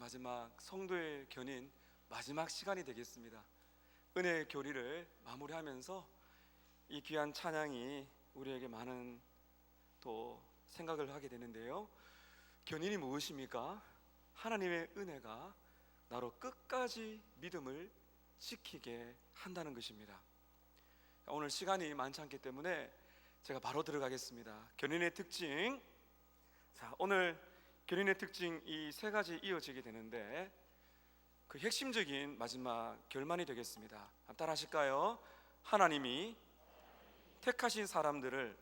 마지막 성도의 견인 마지막 시간이 되겠습니다. 은혜의 교리를 마무리하면서 이 귀한 찬양이 우리에게 많은 또 생각을 하게 되는데요. 견인이 무엇입니까? 하나님의 은혜가 나로 끝까지 믿음을 지키게 한다는 것입니다. 오늘 시간이 많지 않기 때문에 제가 바로 들어가겠습니다. 견인의 특징. 오늘 견인의 특징 이 세 가지 이어지게 되는데 그 핵심적인 마지막 결말이 되겠습니다. 한번 따라 하실까요? 하나님이 택하신 사람들은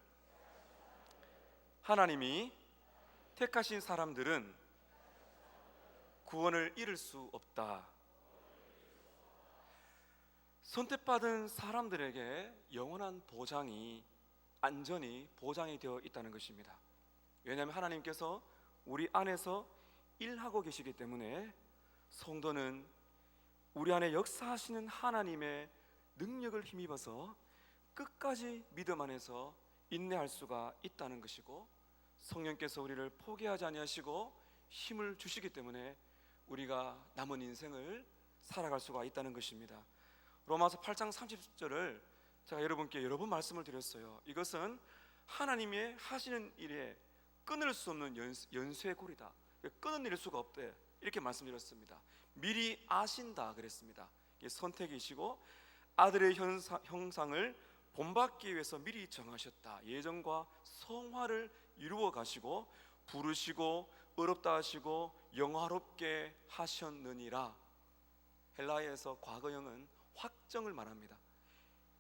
구원을 잃을 수 없다. 선택받은 사람들에게 영원한 보장이, 안전이 보장이 되어 있다는 것입니다. 왜냐하면 하나님께서 우리 안에서 일하고 계시기 때문에 성도는 우리 안에 역사하시는 하나님의 능력을 힘입어서 끝까지 믿음 안에서 인내할 수가 있다는 것이고, 성령께서 우리를 포기하지 아니하시고 힘을 주시기 때문에 우리가 남은 인생을 살아갈 수가 있다는 것입니다. 로마서 8장 30절을 제가 여러분께 여러 번 말씀을 드렸어요. 이것은 하나님의 하시는 일에 끊을 수 없는 연쇄고리다. 끊어낼 수가 없대. 이렇게 말씀드렸습니다. 미리 아신다 그랬습니다. 이게 선택이시고 아들의 형상을 본받기 위해서 미리 정하셨다. 예정과 성화를 이루어 가시고 부르시고 의롭다 하시고 영화롭게 하셨느니라. 헬라어에서 과거형은 확정을 말합니다.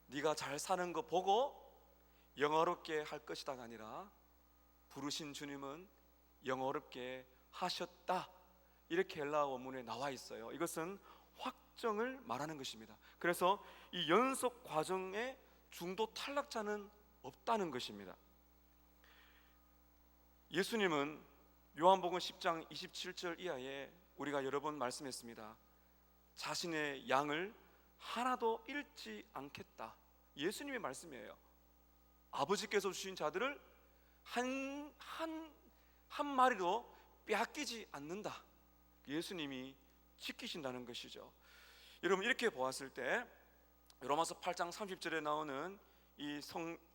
네가 잘 사는 거 보고 영화롭게 할 것이다가 아니라 부르신 주님은 영화롭게 하셨다. 이렇게 헬라어 원문에 나와 있어요. 이것은 확정을 말하는 것입니다. 그래서 이 연속 과정에 중도 탈락자는 없다는 것입니다. 예수님은 요한복음 10장 27절 이하에 우리가 여러 번 말씀했습니다. 자신의 양을 하나도 잃지 않겠다. 예수님의 말씀이에요. 아버지께서 주신 자들을 한 마리도 빼앗기지 않는다. 예수님이 지키신다는 것이죠. 여러분, 이렇게 보았을 때 로마서 8장 30절에 나오는 이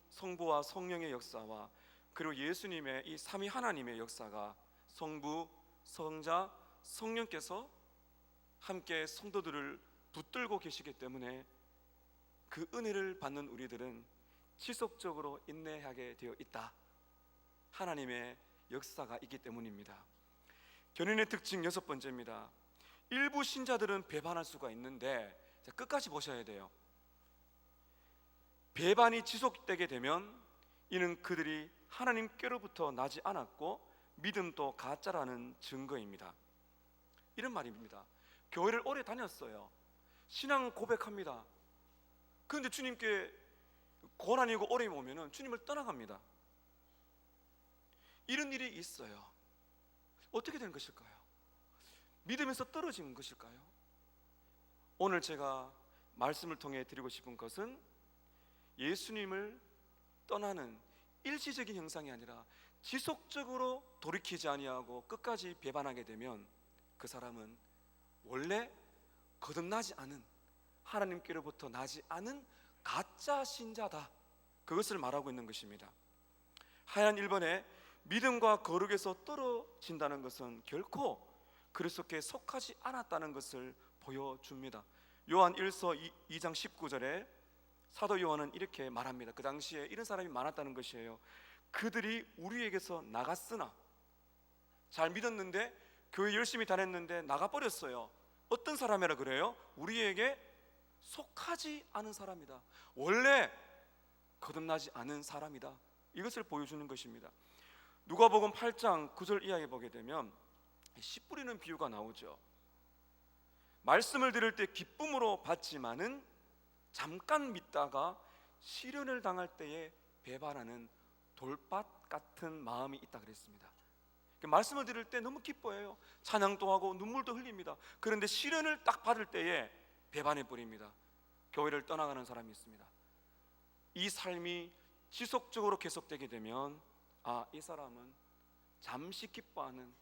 성부와 성령의 역사와 그리고 예수님의 이 삼위 하나님의 역사가 성부, 성자, 성령께서 함께 성도들을 붙들고 계시기 때문에 그 은혜를 받는 우리들은 지속적으로 인내하게 되어 있다. 하나님의 역사가 있기 때문입니다. 견인의 특징 여섯 번째입니다. 일부 신자들은 배반할 수가 있는데 끝까지 보셔야 돼요. 배반이 지속되게 되면 이는 그들이 하나님께로부터 나지 않았고 믿음도 가짜라는 증거입니다. 이런 말입니다. 교회를 오래 다녔어요. 신앙 고백합니다. 그런데 주님께 고난이고 어려움이 오면 주님을 떠나갑니다. 이런 일이 있어요. 어떻게 된 것일까요? 믿음에서 떨어진 것일까요? 오늘 제가 말씀을 통해 드리고 싶은 것은 예수님을 떠나는 일시적인 현상이 아니라 지속적으로 돌이키지 아니하고 끝까지 배반하게 되면 그 사람은 원래 거듭나지 않은, 하나님께로부터 나지 않은 가짜 신자다. 그것을 말하고 있는 것입니다. 하얀 1번에 믿음과 거룩에서 떨어진다는 것은 결코 그리스도께 속하지 않았다는 것을 보여줍니다. 요한 1서 2장 19절에 사도 요한은 이렇게 말합니다. 그 당시에 이런 사람이 많았다는 것이에요. 그들이 우리에게서 나갔으나, 잘 믿었는데 교회 열심히 다녔는데 나가버렸어요. 어떤 사람이라 그래요? 우리에게 속하지 않은 사람이다. 원래 거듭나지 않은 사람이다. 이것을 보여주는 것입니다. 누가복음 8장 9절 이하에 보게 되면 씨 뿌리는 비유가 나오죠. 말씀을 들을 때 기쁨으로 받지만은 잠깐 믿다가 시련을 당할 때에 배반하는 돌밭 같은 마음이 있다 그랬습니다. 말씀을 들을 때 너무 기뻐해요. 찬양도 하고 눈물도 흘립니다. 그런데 시련을 딱 받을 때에 배반해 버립니다. 교회를 떠나가는 사람이 있습니다. 이 삶이 지속적으로 계속되게 되면 이 사람은 잠시 기뻐하는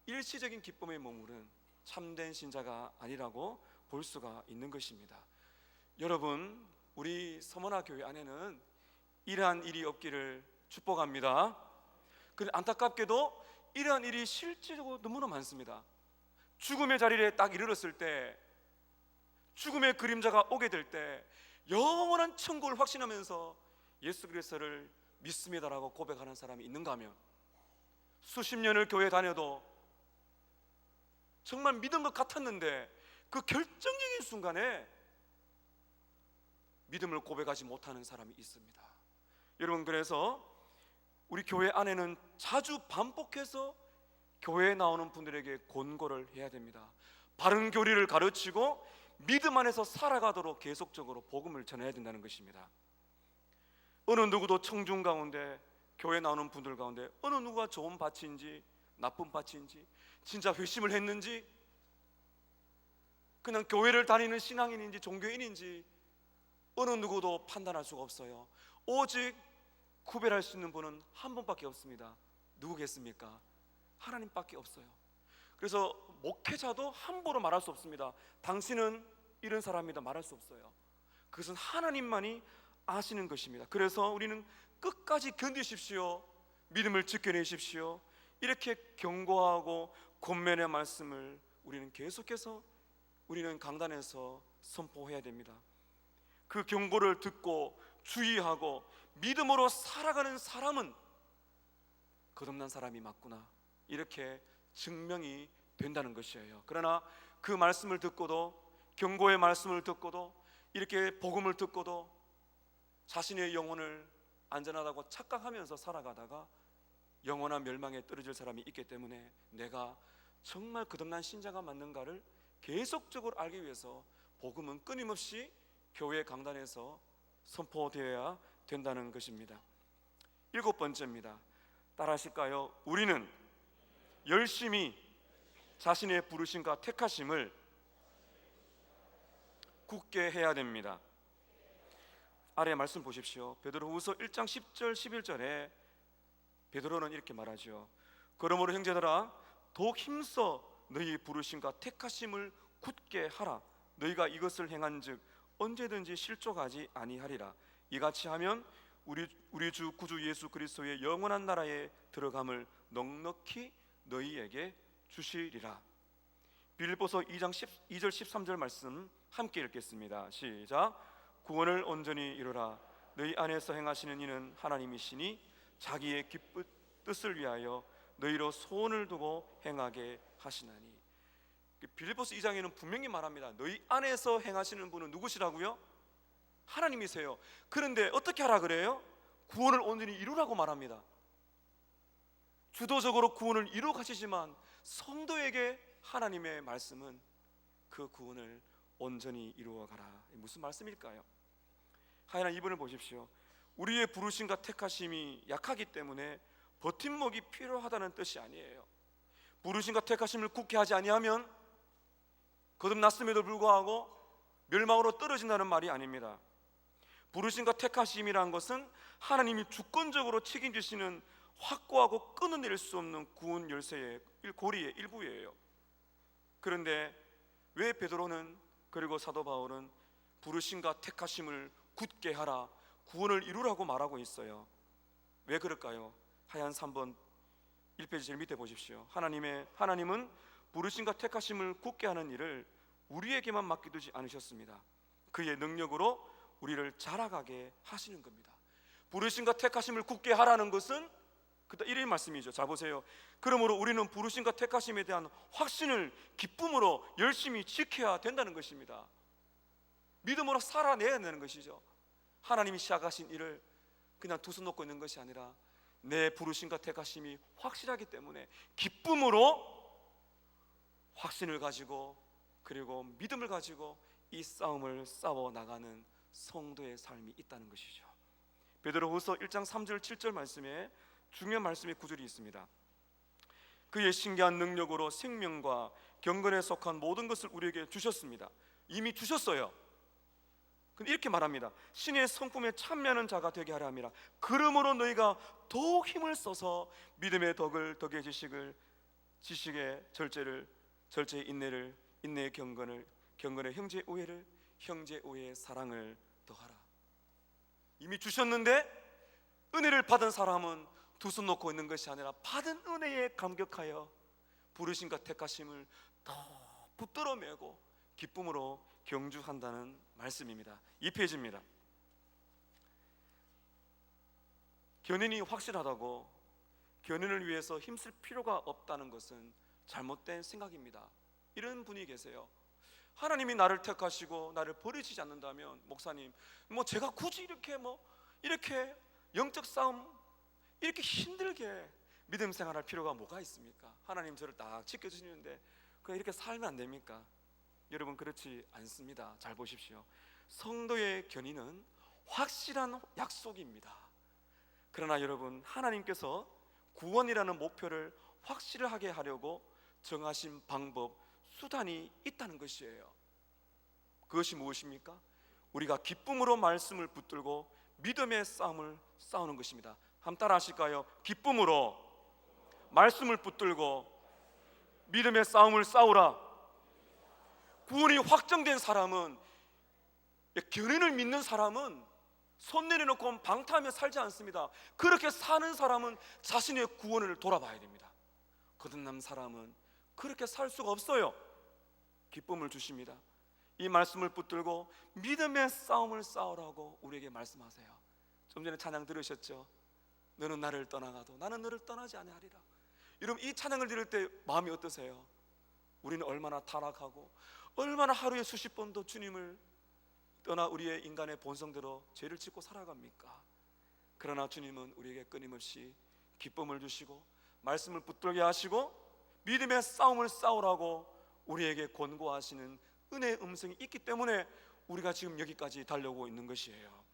일시적인 기쁨에 머무른 참된 신자가 아니라고 볼 수가 있는 것입니다. 여러분, 우리 서머나 교회 안에는 이러한 일이 없기를 축복합니다. 그런데 안타깝게도 이러한 일이 실제적으로 너무나 많습니다. 죽음의 자리에 딱 이르렀을 때, 죽음의 그림자가 오게 될 때 영원한 천국을 확신하면서 예수 그리스도를 믿습니다라고 고백하는 사람이 있는가 하면, 수십 년을 교회 다녀도 정말 믿은 것 같았는데 그 결정적인 순간에 믿음을 고백하지 못하는 사람이 있습니다. 여러분, 그래서 우리 교회 안에는 자주 반복해서 교회에 나오는 분들에게 권고를 해야 됩니다. 바른 교리를 가르치고 믿음 안에서 살아가도록 계속적으로 복음을 전해야 된다는 것입니다. 어느 누구도 청중 가운데, 교회 나오는 분들 가운데 어느 누구가 좋은 밭인지 나쁜 밭인지, 진짜 회심을 했는지, 그냥 교회를 다니는 신앙인인지 종교인인지 어느 누구도 판단할 수가 없어요. 오직 구별할 수 있는 분은 한 분밖에 없습니다. 누구겠습니까? 하나님밖에 없어요. 그래서 목회자도 함부로 말할 수 없습니다. 당신은 이런 사람이다 말할 수 없어요. 그것은 하나님만이 아시는 것입니다. 그래서 우리는 끝까지 견디십시오, 믿음을 지켜내십시오, 이렇게 경고하고 권면의 말씀을 우리는 계속해서 우리는 강단에서 선포해야 됩니다. 그 경고를 듣고 주의하고 믿음으로 살아가는 사람은 거듭난 사람이 맞구나, 이렇게 증명이 된다는 것이에요. 그러나 그 말씀을 듣고도, 경고의 말씀을 듣고도, 이렇게 복음을 듣고도 자신의 영혼을 안전하다고 착각하면서 살아가다가 영원한 멸망에 떨어질 사람이 있기 때문에 내가 정말 거듭난 신자가 맞는가를 계속적으로 알기 위해서 복음은 끊임없이 교회 강단에서 선포되어야 된다는 것입니다. 7번째입니다. 따라하실까요? 우리는 열심히 자신의 부르심과 택하심을 굳게 해야 됩니다. 아래 말씀 보십시오. 베드로후서 1장 10절 11절에 베드로는 이렇게 말하죠. 그러므로 형제들아, 더욱 힘써 너희 부르심과 택하심을 굳게 하라. 너희가 이것을 행한즉 언제든지 실족하지 아니하리라. 이같이 하면 우리 주 구주 예수 그리스도의 영원한 나라에 들어감을 넉넉히 너희에게 주시리라. 빌립보서 2장 2절 13절 말씀 함께 읽겠습니다. 시작. 구원을 온전히 이루라. 너희 안에서 행하시는 이는 하나님이시니 자기의 기쁜 뜻을 위하여 너희로 소원을 두고 행하게 하시나니. 빌립보서 2장에는 분명히 말합니다. 너희 안에서 행하시는 분은 누구시라고요? 하나님이세요. 그런데 어떻게 하라 그래요? 구원을 온전히 이루라고 말합니다. 주도적으로 구원을 이루 가시지만 성도에게 하나님의 말씀은 그 구원을 온전히 이루어 가라. 무슨 말씀일까요? 하여간 이분을 보십시오. 우리의 부르심과 택하심이 약하기 때문에 버팀목이 필요하다는 뜻이 아니에요. 부르심과 택하심을 굳게 하지 아니하면 거듭났음에도 불구하고 멸망으로 떨어진다는 말이 아닙니다. 부르심과 택하심이라는 것은 하나님이 주권적으로 책임지시는 확고하고 끊어낼 수 없는 구원 열쇠의 고리의 일부예요. 그런데 왜 베드로는, 그리고 사도 바울은 부르심과 택하심을 굳게 하라, 구원을 이루라고 말하고 있어요? 왜 그럴까요? 하얀 3번 1페이지 제일 밑에 보십시오. 하나님은 부르심과 택하심을 굳게 하는 일을 우리에게만 맡겨두지 않으셨습니다. 그의 능력으로 우리를 자라가게 하시는 겁니다. 부르심과 택하심을 굳게 하라는 것은 이런 말씀이죠. 자 보세요. 그러므로 우리는 부르심과 택하심에 대한 확신을 기쁨으로 열심히 지켜야 된다는 것입니다. 믿음으로 살아내야 되는 것이죠. 하나님이 시작하신 일을 그냥 두서 놓고 있는 것이 아니라 내 부르심과 택하심이 확실하기 때문에 기쁨으로 확신을 가지고, 그리고 믿음을 가지고 이 싸움을 싸워 나가는 성도의 삶이 있다는 것이죠. 베드로후서 1장 3절 7절 말씀에 중요한 말씀의 구절이 있습니다. 그의 신기한 능력으로 생명과 경건에 속한 모든 것을 우리에게 주셨습니다. 이미 주셨어요. 근데 이렇게 말합니다. 신의 성품에 참여하는 자가 되게 하려 함이라. 그러므로 너희가 더욱 힘을 써서 믿음의 덕을 더게 지식을 지식의 절제의 인내를, 인내의 경건을, 경건의 형제의 우애를, 형제의 우애의 사랑을 더하라. 이미 주셨는데 은혜를 받은 사람은 두 손 놓고 있는 것이 아니라 받은 은혜에 감격하여 부르심과 택하심을 더 붙들어 매고 기쁨으로 경주한다는 말씀입니다. 2페이지입니다. 견인이 확실하다고 견인을 위해서 힘쓸 필요가 없다는 것은 잘못된 생각입니다. 이런 분이 계세요. 하나님이 나를 택하시고 나를 버리시지 않는다면, 목사님, 제가 굳이 이렇게 영적 싸움 이렇게 힘들게 믿음 생활할 필요가 뭐가 있습니까? 하나님 저를 딱 지켜주시는데 그냥 이렇게 살면 안 됩니까? 여러분, 그렇지 않습니다. 잘 보십시오. 성도의 견인은 확실한 약속입니다. 그러나 여러분, 하나님께서 구원이라는 목표를 확실하게 하려고 정하신 방법, 수단이 있다는 것이에요. 그것이 무엇입니까? 우리가 기쁨으로 말씀을 붙들고 믿음의 싸움을 싸우는 것입니다. 한번 따라 하실까요? 기쁨으로 말씀을 붙들고 믿음의 싸움을 싸우라. 구원이 확정된 사람은, 견인을 믿는 사람은 손 내려놓고 방탕하며 살지 않습니다. 그렇게 사는 사람은 자신의 구원을 돌아봐야 됩니다. 거듭난 사람은 그렇게 살 수가 없어요. 기쁨을 주십니다. 이 말씀을 붙들고 믿음의 싸움을 싸우라고 우리에게 말씀하세요. 좀 전에 찬양 들으셨죠? 너는 나를 떠나가도 나는 너를 떠나지 아니하리라. 여러분, 이 찬양을 들을 때 마음이 어떠세요? 우리는 얼마나 타락하고 얼마나 하루에 수십 번도 주님을 떠나 우리의 인간의 본성대로 죄를 짓고 살아갑니까? 그러나 주님은 우리에게 끊임없이 기쁨을 주시고 말씀을 붙들게 하시고 믿음의 싸움을 싸우라고 우리에게 권고하시는 은혜의 음성이 있기 때문에 우리가 지금 여기까지 달려오고 있는 것이에요.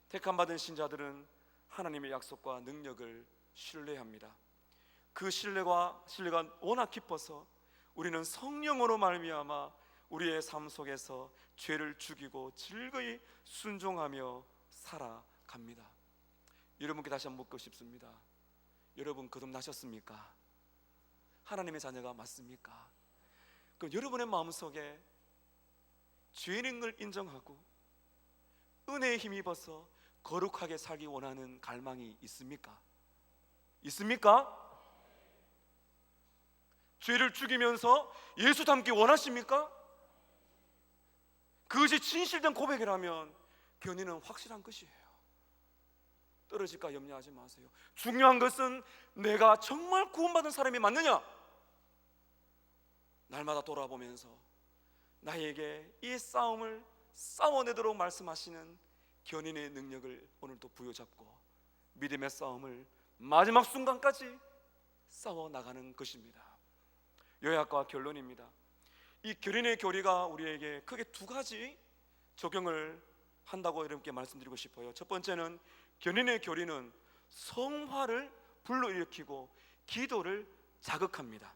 택함받은 신자들은 하나님의 약속과 능력을 신뢰합니다. 그 신뢰가 워낙 깊어서 우리는 성령으로 말미암아 우리의 삶 속에서 죄를 죽이고 즐거이 순종하며 살아갑니다. 여러분께 다시 한번 묻고 싶습니다. 여러분, 거듭나셨습니까? 하나님의 자녀가 맞습니까? 그럼 여러분의 마음속에 죄인 걸 인정하고 은혜에 힘입어서 거룩하게 살기 원하는 갈망이 있습니까? 있습니까? 죄를 죽이면서 예수 닮기 원하십니까? 그것이 진실된 고백이라면 견인은 확실한 것이에요. 떨어질까 염려하지 마세요. 중요한 것은 내가 정말 구원받은 사람이 맞느냐? 날마다 돌아보면서 나에게 이 싸움을 싸워내도록 말씀하시는 견인의 능력을 오늘도 부여잡고 믿음의 싸움을 마지막 순간까지 싸워나가는 것입니다. 요약과 결론입니다. 이 견인의 교리가 우리에게 크게 두 가지 적용을 한다고 여러분께 말씀드리고 싶어요. 첫 번째는 견인의 교리는 성화를 불러일으키고 기도를 자극합니다.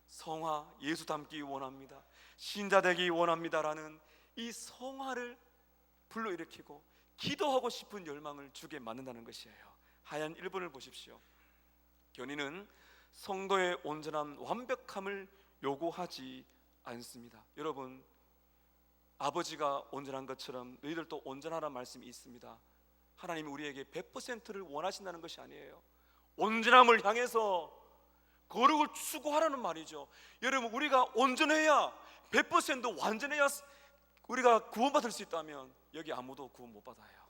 성화, 예수 닮기 원합니다, 신자 되기 원합니다라는 이 성화를 불러일으키고 기도하고 싶은 열망을 주게 만든다는 것이에요. 하얀 1번을 보십시오. 견인은 성도의 온전한 완벽함을 요구하지 않습니다. 여러분, 아버지가 온전한 것처럼 너희들도 온전하라는 말씀이 있습니다. 하나님이 우리에게 100%를 원하신다는 것이 아니에요. 온전함을 향해서 거룩을 추구하라는 말이죠. 여러분, 우리가 온전해야 100% 완전해야 우리가 구원받을 수 있다면 여기 아무도 구원 못 받아요.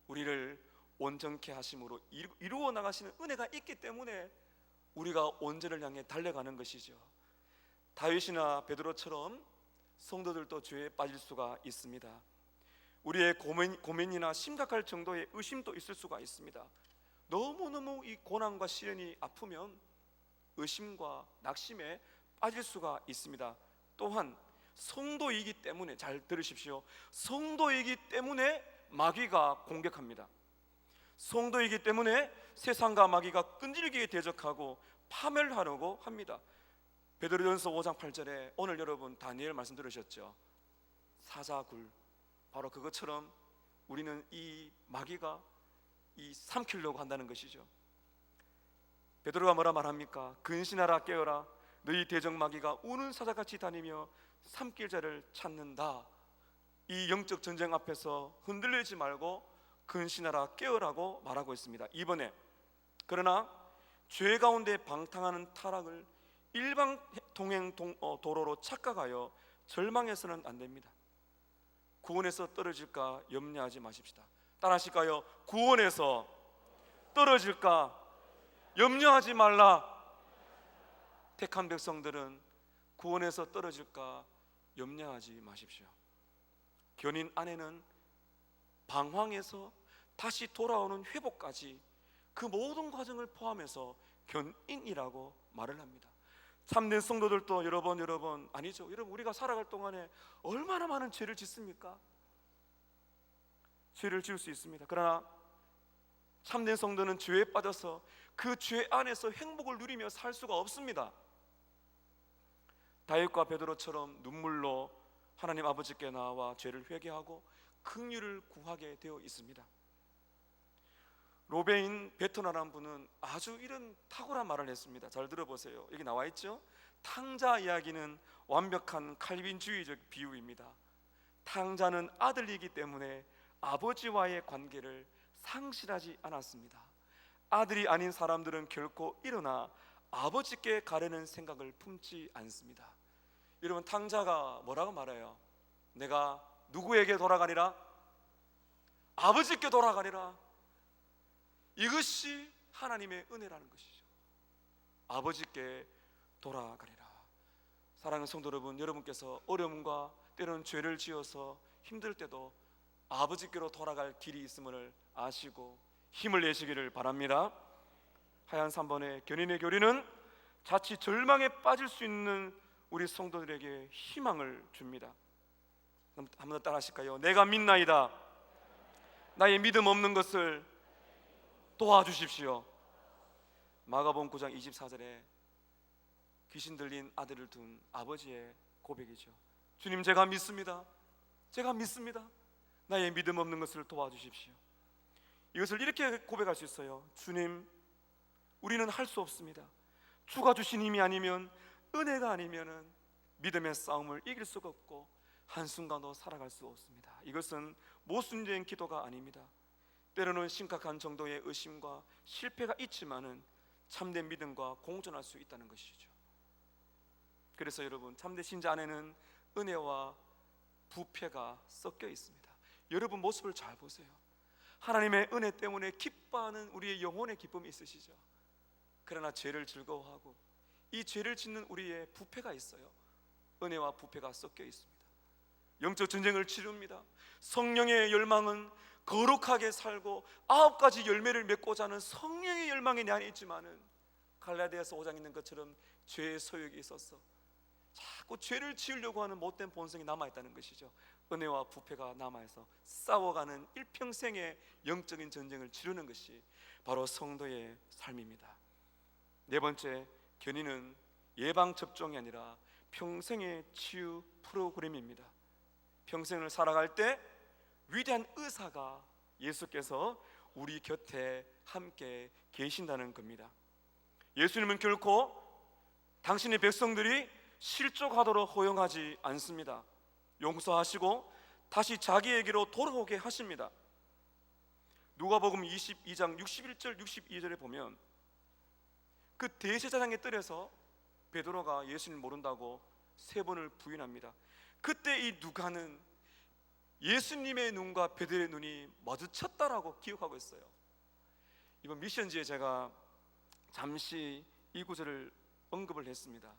우리를 온전케 하심으로 이루어 나가시는 은혜가 있기 때문에 우리가 온전을 향해 달려가는 것이죠. 다윗이나 베드로처럼 성도들도 죄에 빠질 수가 있습니다. 우리의 고민이나 심각할 정도의 의심도 있을 수가 있습니다. 너무너무 이 고난과 시련이 아프면 의심과 낙심에 빠질 수가 있습니다. 또한 성도이기 때문에, 잘 들으십시오, 성도이기 때문에 마귀가 공격합니다. 성도이기 때문에 세상과 마귀가 끈질기게 대적하고 파멸하려고 합니다. 베드로전서 5장 8절에 오늘 여러분 다니엘 말씀 들으셨죠? 사자굴, 바로 그것처럼 우리는 이 마귀가 삼키려고 한다는 것이죠. 베드로가 뭐라 말합니까? 근신하라 깨어라, 너희 대적마귀가 우는 사자같이 다니며 삼킬 자를 찾는다. 이 영적 전쟁 앞에서 흔들리지 말고 근신하라 깨어라고 말하고 있습니다. 이번에 그러나 죄 가운데 방탕하는 타락을 일방 동행 도로로 착각하여 절망해서는 안 됩니다. 구원에서 떨어질까 염려하지 마십시다. 따라하실까요? 구원에서 떨어질까 염려하지 말라. 택한 백성들은 구원에서 떨어질까 염려하지 마십시오. 견인 안에는 방황에서 다시 돌아오는 회복까지 그 모든 과정을 포함해서 견인이라고 말을 합니다. 참된 성도들도 여러 번 아니죠. 여러분, 우리가 살아갈 동안에 얼마나 많은 죄를 짓습니까? 죄를 지을 수 있습니다. 그러나 참된 성도는 죄에 빠져서 그 죄 안에서 행복을 누리며 살 수가 없습니다. 다윗과 베드로처럼 눈물로 하나님 아버지께 나와 죄를 회개하고 긍휼을 구하게 되어 있습니다. 로베인 베토나라는 분은 아주 이런 탁월한 말을 했습니다. 잘 들어보세요. 여기 나와 있죠? 탕자 이야기는 완벽한 칼빈주의적 비유입니다. 탕자는 아들이기 때문에 아버지와의 관계를 상실하지 않았습니다. 아들이 아닌 사람들은 결코 일어나 아버지께 가려는 생각을 품지 않습니다. 여러분, 탕자가 뭐라고 말해요? 내가 누구에게 돌아가리라? 아버지께 돌아가리라. 이것이 하나님의 은혜라는 것이죠. 아버지께 돌아가리라. 사랑하는 성도 여러분, 여러분께서 어려움과 때로는 죄를 지어서 힘들 때도 아버지께로 돌아갈 길이 있음을 아시고 힘을 내시기를 바랍니다. 하얀 3번의 견인의 교리는 자칫 절망에 빠질 수 있는 우리 성도들에게 희망을 줍니다. 한번 더 따라 하실까요? 내가 믿나이다. 나의 믿음 없는 것을 도와주십시오. 마가복음 9장 24절에 귀신 들린 아들을 둔 아버지의 고백이죠. 주님, 제가 믿습니다. 제가 믿습니다. 나의 믿음 없는 것을 도와주십시오. 이것을 이렇게 고백할 수 있어요. 주님, 우리는 할 수 없습니다. 주가 주신 힘이 아니면, 은혜가 아니면은 믿음의 싸움을 이길 수가 없고 한순간도 살아갈 수 없습니다. 이것은 모순된 기도가 아닙니다. 때로는 심각한 정도의 의심과 실패가 있지만은 참된 믿음과 공존할 수 있다는 것이죠. 그래서 여러분, 참된 신자 안에는 은혜와 부패가 섞여 있습니다. 여러분 모습을 잘 보세요. 하나님의 은혜 때문에 기뻐하는 우리의 영혼의 기쁨이 있으시죠. 그러나 죄를 즐거워하고 이 죄를 짓는 우리의 부패가 있어요. 은혜와 부패가 섞여 있습니다. 영적 전쟁을 치릅니다. 성령의 열망은 거룩하게 살고 9가지 열매를 맺고자 하는 성령의 열망이 내 안에 있지만은 갈라디아서 5장에 있는 것처럼 죄의 소욕이 있어서 자꾸 죄를 지으려고 하는 못된 본성이 남아있다는 것이죠. 은혜와 부패가 남아있어 싸워가는 일평생의 영적인 전쟁을 치르는 것이 바로 성도의 삶입니다. 네 번째, 견인은 예방접종이 아니라 평생의 치유 프로그램입니다. 평생을 살아갈 때 위대한 의사가 예수께서 우리 곁에 함께 계신다는 겁니다. 예수님은 결코 당신의 백성들이 실족하도록 허용하지 않습니다. 용서하시고 다시 자기에게로 돌아오게 하십니다. 누가복음 22장 61절 62절에 보면 그 대제사장의 뜰에서 베드로가 예수님을 모른다고 3번을 부인합니다. 그때 이 누가는 예수님의 눈과 베드로의 눈이 마주쳤다라고 기억하고 있어요. 이번 미션지에 제가 잠시 이 구절을 언급을 했습니다.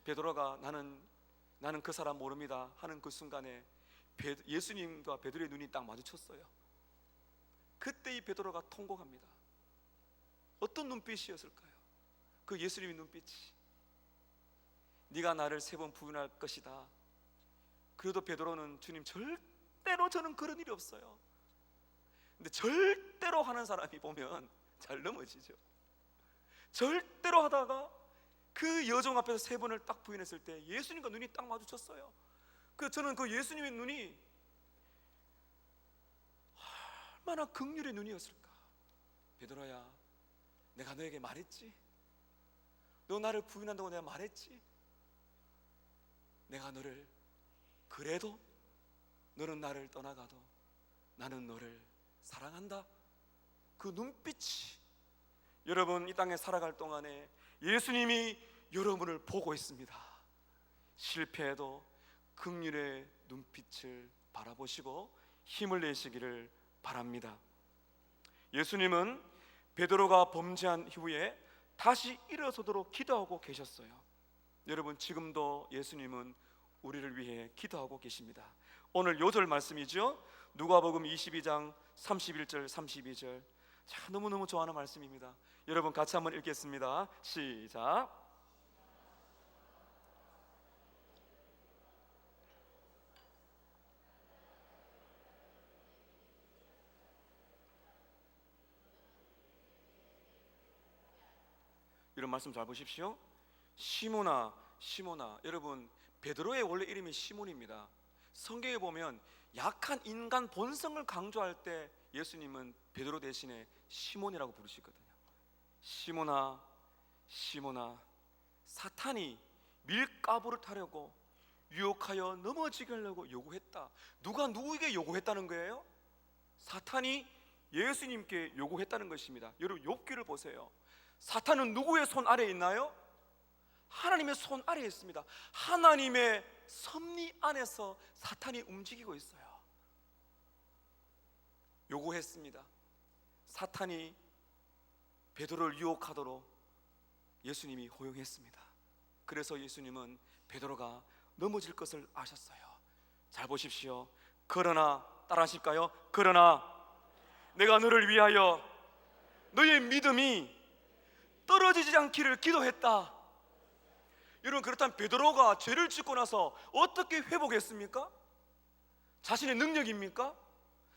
베드로가 나는 그 사람 모릅니다 하는 그 순간에 예수님과 베드로의 눈이 딱 마주쳤어요. 그때 이 베드로가 통곡합니다. 어떤 눈빛이었을까요? 그 예수님의 눈빛이 네가 나를 3번 부인할 것이다. 그래도 베드로는 주님, 절대로 저는 그런 일이 없어요. 근데 절대로 하는 사람이 보면 잘 넘어지죠. 절대로 하다가 그 여종 앞에서 3번을 딱 부인했을 때 예수님과 눈이 딱 마주쳤어요. 그래서 저는 그 예수님의 눈이 얼마나 긍휼의 눈이었을까. 베드로야, 내가 너에게 말했지? 너 나를 부인한다고 내가 말했지? 내가 너를, 그래도 너는 나를 떠나가도 나는 너를 사랑한다. 그 눈빛이, 여러분 이 땅에 살아갈 동안에 예수님이 여러분을 보고 있습니다. 실패해도 긍휼의 눈빛을 바라보시고 힘을 내시기를 바랍니다. 예수님은 베드로가 범죄한 이후에 다시 일어서도록 기도하고 계셨어요. 여러분 지금도 예수님은 우리를 위해 기도하고 계십니다. 오늘 요절 말씀이죠. 누가복음 22장 31절 32절. 자, 너무너무 좋아하는 말씀입니다. 여러분 같이 한번 읽겠습니다. 시작. 이런 말씀 잘 보십시오. 시몬아, 시몬아. 여러분 베드로의 원래 이름이 시몬입니다. 성경에 보면 약한 인간 본성을 강조할 때 예수님은 베드로 대신에 시몬이라고 부르시거든요. 시몬아, 시몬아. 사탄이 밀가부를 타려고 유혹하여 넘어지게 하려고 요구했다. 누가 누구에게 요구했다는 거예요? 사탄이 예수님께 요구했다는 것입니다. 여러분 욥기를 보세요. 사탄은 누구의 손 아래에 있나요? 하나님의 손 아래에 있습니다. 하나님의 섭리 안에서 사탄이 움직이고 있어요. 요구했습니다. 사탄이 베드로를 유혹하도록 예수님이 허용했습니다. 그래서 예수님은 베드로가 넘어질 것을 아셨어요. 잘 보십시오. 그러나, 따라하실까요? 그러나 내가 너를 위하여 너의 믿음이 떨어지지 않기를 기도했다. 여러분 그렇다면 베드로가 죄를 짓고 나서 어떻게 회복했습니까? 자신의 능력입니까?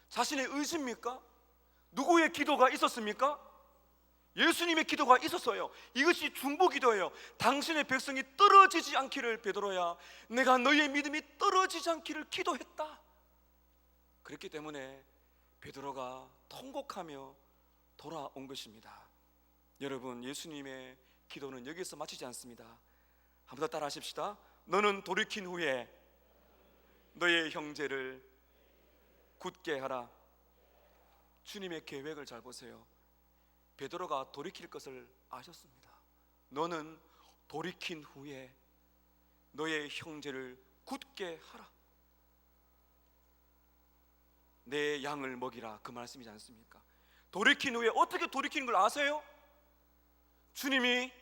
자신의 의지입니까? 누구의 기도가 있었습니까? 예수님의 기도가 있었어요. 이것이 중보기도예요. 당신의 백성이 떨어지지 않기를 베드로야, 내가 너의 믿음이 떨어지지 않기를 기도했다. 그렇기 때문에 베드로가 통곡하며 돌아온 것입니다. 여러분 예수님의 기도는 여기서 마치지 않습니다. 한 번 더 따라 하십시다. 너는 돌이킨 후에 너의 형제를 굳게 하라. 주님의 계획을 잘 보세요. 베드로가 돌이킬 것을 아셨습니다. 너는 돌이킨 후에 너의 형제를 굳게 하라. 내 양을 먹이라, 그 말씀이지 않습니까? 돌이킨 후에, 어떻게 돌이키는 걸 아세요? 주님이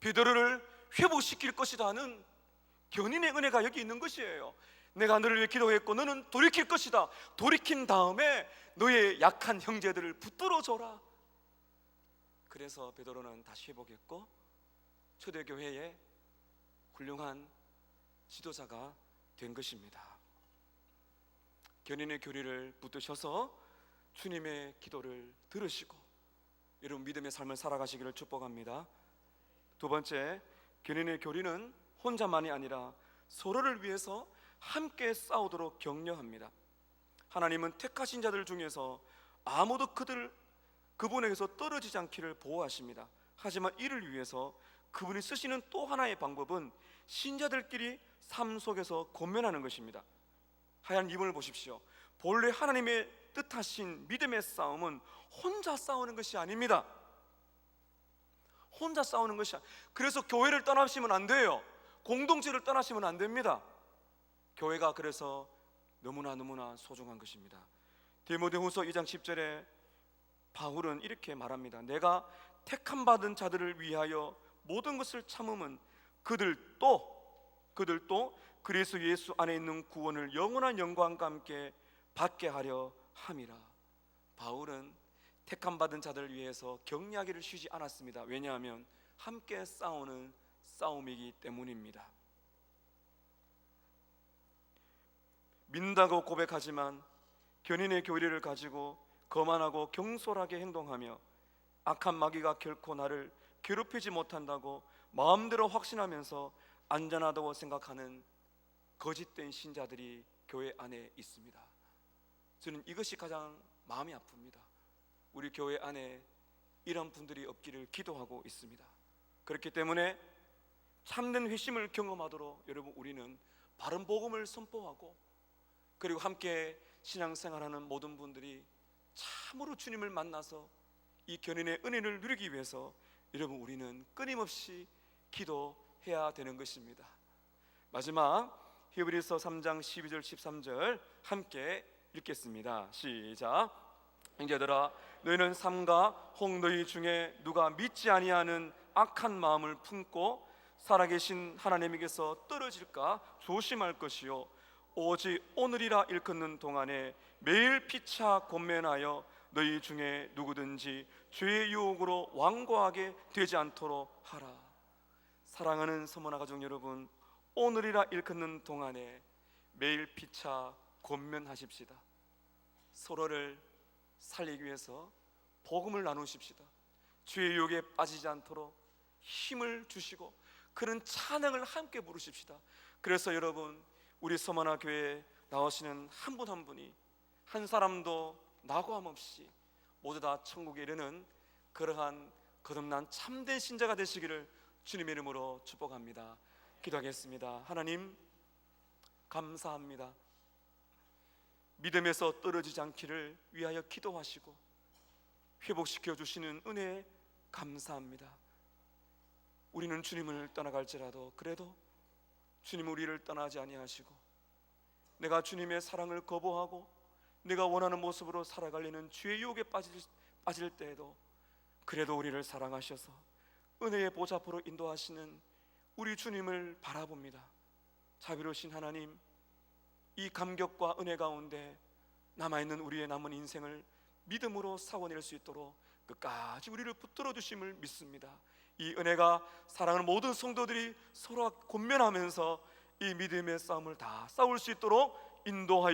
베드로를 회복시킬 것이다 하는 견인의 은혜가 여기 있는 것이에요. 내가 너를 위해 기도했고 너는 돌이킬 것이다. 돌이킨 다음에 너의 약한 형제들을 붙들어줘라. 그래서 베드로는 다시 회복했고 초대교회의 훌륭한 지도자가 된 것입니다. 견인의 교리를 붙드셔서 주님의 기도를 들으시고 여러분 믿음의 삶을 살아가시기를 축복합니다. 두 번째, 견인의 교리는 혼자만이 아니라 서로를 위해서 함께 싸우도록 격려합니다. 하나님은 택하신 자들 중에서 아무도 그분에게서 떨어지지 않기를 보호하십니다. 하지만 이를 위해서 그분이 쓰시는 또 하나의 방법은 신자들끼리 삶 속에서 권면하는 것입니다. 하얀 이분을 보십시오. 본래 하나님의 뜻하신 믿음의 싸움은 혼자 싸우는 것이 아닙니다. 혼자 싸우는 것이 그래서 교회를 떠나시면 안 돼요. 공동체를 떠나시면 안 됩니다. 교회가 그래서 너무나 소중한 것입니다. 디모데후서 2장 10절에 바울은 이렇게 말합니다. 내가 택함 받은 자들을 위하여 모든 것을 참음은 그들도 그리스도 예수 안에 있는 구원을 영원한 영광과 함께 받게 하려 함이라. 바울은 택함 받은 자들을 위해서 격려하기를 쉬지 않았습니다. 왜냐하면 함께 싸우는 싸움이기 때문입니다. 믿는다고 고백하지만 견인의 교리를 가지고 거만하고 경솔하게 행동하며 악한 마귀가 결코 나를 괴롭히지 못한다고 마음대로 확신하면서 안전하다고 생각하는 거짓된 신자들이 교회 안에 있습니다. 저는 이것이 가장 마음이 아픕니다. 우리 교회 안에 이런 분들이 없기를 기도하고 있습니다. 그렇기 때문에 참된 회심을 경험하도록 여러분 우리는 바른 복음을 선포하고, 그리고 함께 신앙생활하는 모든 분들이 참으로 주님을 만나서 이 견인의 은혜를 누리기 위해서 여러분 우리는 끊임없이 기도해야 되는 것입니다. 마지막 히브리서 3장 12절 13절 함께 읽겠습니다. 시작. 형제들아, 너희는 삼가 혹 너희 중에 누가 믿지 아니하는 악한 마음을 품고 살아계신 하나님에게서 떨어질까 조심할 것이요, 오직 오늘이라 일컫는 동안에 매일 피차 권면하여 너희 중에 누구든지 죄의 유혹으로 완고하게 되지 않도록 하라. 사랑하는 서머나 가족 여러분, 오늘이라 일컫는 동안에 매일 피차 권면하십시다. 서로를 살리기 위해서 복음을 나누십시다. 죄의 유혹에 빠지지 않도록 힘을 주시고 그런 찬양을 함께 부르십시다. 그래서 여러분, 우리 서머나 교회에 나오시는 한 분 한 분이 한 사람도 낙오함 없이 모두 다 천국에 이르는 그러한 거듭난 참된 신자가 되시기를 주님의 이름으로 축복합니다. 기도하겠습니다. 하나님, 감사합니다. 믿음에서 떨어지지 않기를 위하여 기도하시고 회복시켜 주시는 은혜에 감사합니다. 우리는 주님을 떠나갈지라도 그래도 주님 우리를 떠나지 아니하시고, 내가 주님의 사랑을 거부하고 내가 원하는 모습으로 살아가려는 죄의 유혹에 빠질 때에도 그래도 우리를 사랑하셔서 은혜의 보좌 앞으로 인도하시는 우리 주님을 바라봅니다. 자비로우신 하나님, 이 감격과 은혜 가운데 남아있는 우리의 남은 인생을 믿음으로 사원낼 수 있도록 끝까지 우리를 붙들어 주심을 믿습니다. 이 은혜가 사랑하는 모든 성도들이 서로 권면하면서 이 믿음의 싸움을 다 싸울 수 있도록 인도하여